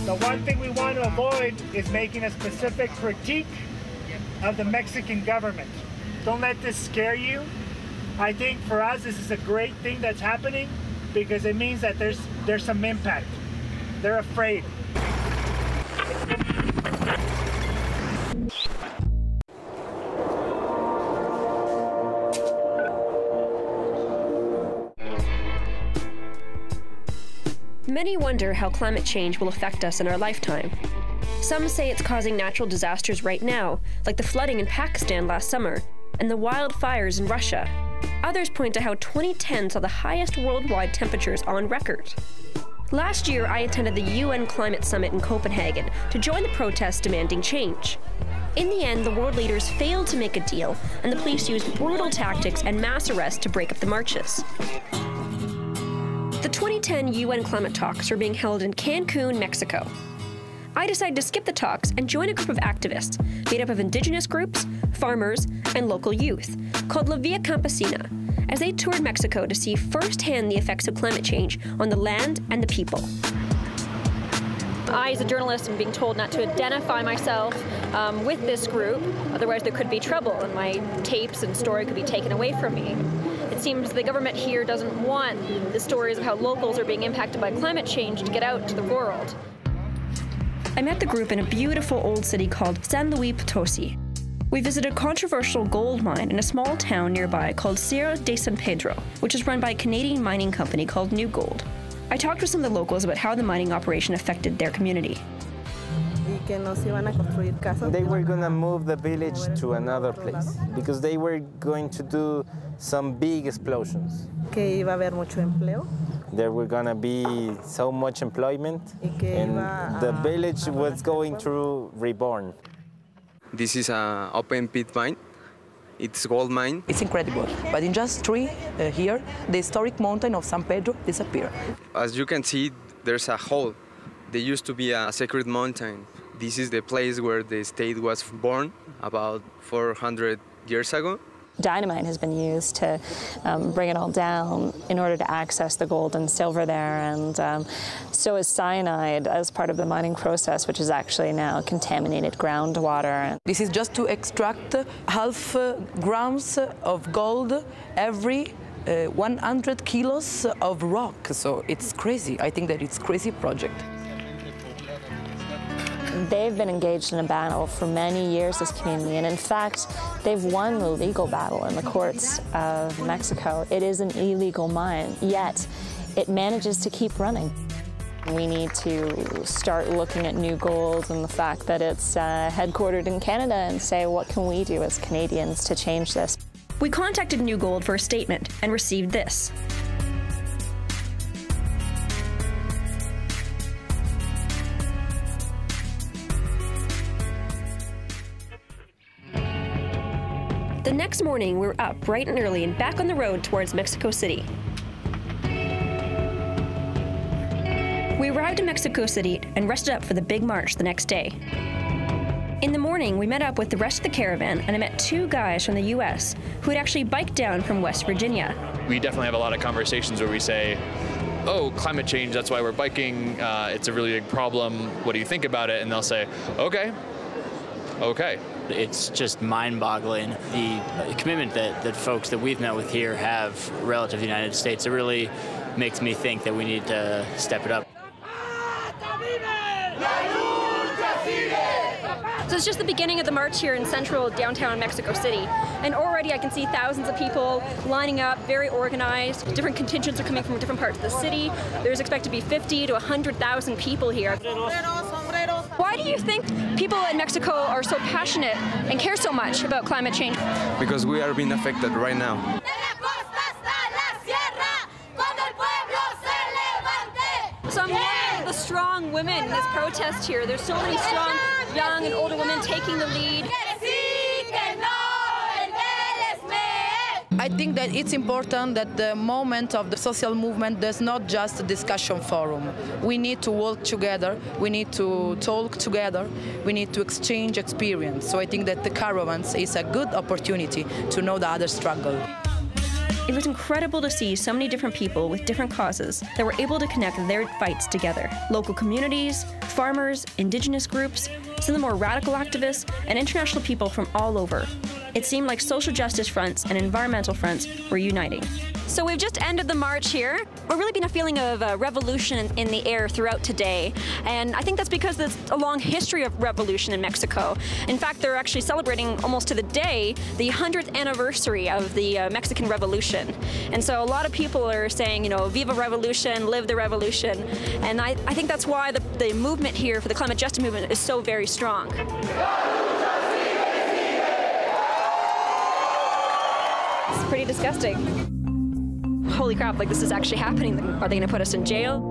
The one thing we want to avoid is making a specific critique of the Mexican government. Don't let this scare you. I think for us, this is a great thing that's happening because it means that there's some impact. They're afraid. Many wonder how climate change will affect us in our lifetime. Some say it's causing natural disasters right now, like the flooding in Pakistan last summer and the wildfires in Russia. Others point to how 2010 saw the highest worldwide temperatures on record. Last year, I attended the UN Climate Summit in Copenhagen to join the protests demanding change. In the end, the world leaders failed to make a deal, and the police used brutal tactics and mass arrests to break up the marches. The 2010 UN climate talks were being held in Cancun, Mexico. I decided to skip the talks and join a group of activists made up of indigenous groups, farmers, and local youth called La Via Campesina, as they toured Mexico to see firsthand the effects of climate change on the land and the people. I, as a journalist, am being told not to identify myself with this group, otherwise there could be trouble and my tapes and story could be taken away from me. It seems the government here doesn't want the stories of how locals are being impacted by climate change to get out to the world. I met the group in a beautiful old city called San Luis Potosi. We visited a controversial gold mine in a small town nearby called Sierra de San Pedro, which is run by a Canadian mining company called New Gold. I talked with some of the locals about how the mining operation affected their community. They were going to move the village to another place because they were going to do some big explosions. There were going to be so much employment and the village was going to reborn. This is an open pit mine. It's a gold mine. It's incredible, but in just 3 here, the historic mountain of San Pedro disappeared. As you can see, there's a hole. There used to be a sacred mountain. This is the place where the state was born about 400 years ago. Dynamite has been used to bring it all down in order to access the gold and silver there, and so is cyanide as part of the mining process, which is actually now contaminated groundwater. This is just to extract half grams of gold every 100 kilos of rock, so it's crazy. I think that it's a crazy project. They've been engaged in a battle for many years, this community, and in fact, they've won the legal battle in the courts of Mexico. It is an illegal mine, yet it manages to keep running. We need to start looking at New Gold and the fact that it's headquartered in Canada and say, what can we do as Canadians to change this? We contacted New Gold for a statement and received this. The next morning, we were up bright and early and back on the road towards Mexico City. We arrived in Mexico City and rested up for the big march the next day. In the morning, we met up with the rest of the caravan, and I met 2 guys from the U.S. who had actually biked down from West Virginia. We definitely have a lot of conversations where we say, oh, climate change, that's why we're biking, it's a really big problem, what do you think about it? And they'll say, okay. It's just mind-boggling, the commitment that folks that we've met with here have relative to the United States. It really makes me think that we need to step it up. So it's just the beginning of the march here in central downtown Mexico City. And already I can see thousands of people lining up, very organized. Different contingents are coming from different parts of the city. There's expected to be 50 to 100,000 people here. Why do you think people in Mexico are so passionate and care so much about climate change? Because we are being affected right now. So I'm one of the strong women in this protest here. There's so many strong young and older women taking the lead. I think that it's important that the moment of the social movement is not just a discussion forum. We need to work together, we need to talk together, we need to exchange experience. So I think that the caravans is a good opportunity to know the other struggle. It was incredible to see so many different people with different causes that were able to connect their fights together. Local communities, farmers, indigenous groups, some of the more radical activists, and international people from all over. It seemed like social justice fronts and environmental fronts were uniting. So we've just ended the march here. We're really been a feeling of revolution in the air throughout today. And I think that's because there's a long history of revolution in Mexico. In fact, they're actually celebrating almost to the day the 100th anniversary of the Mexican Revolution. And so a lot of people are saying, you know, Viva Revolution, live the revolution. And I think that's why the movement here for the climate justice movement is so very strong. It's pretty disgusting. Holy crap, like this is actually happening. Are they going to put us in jail?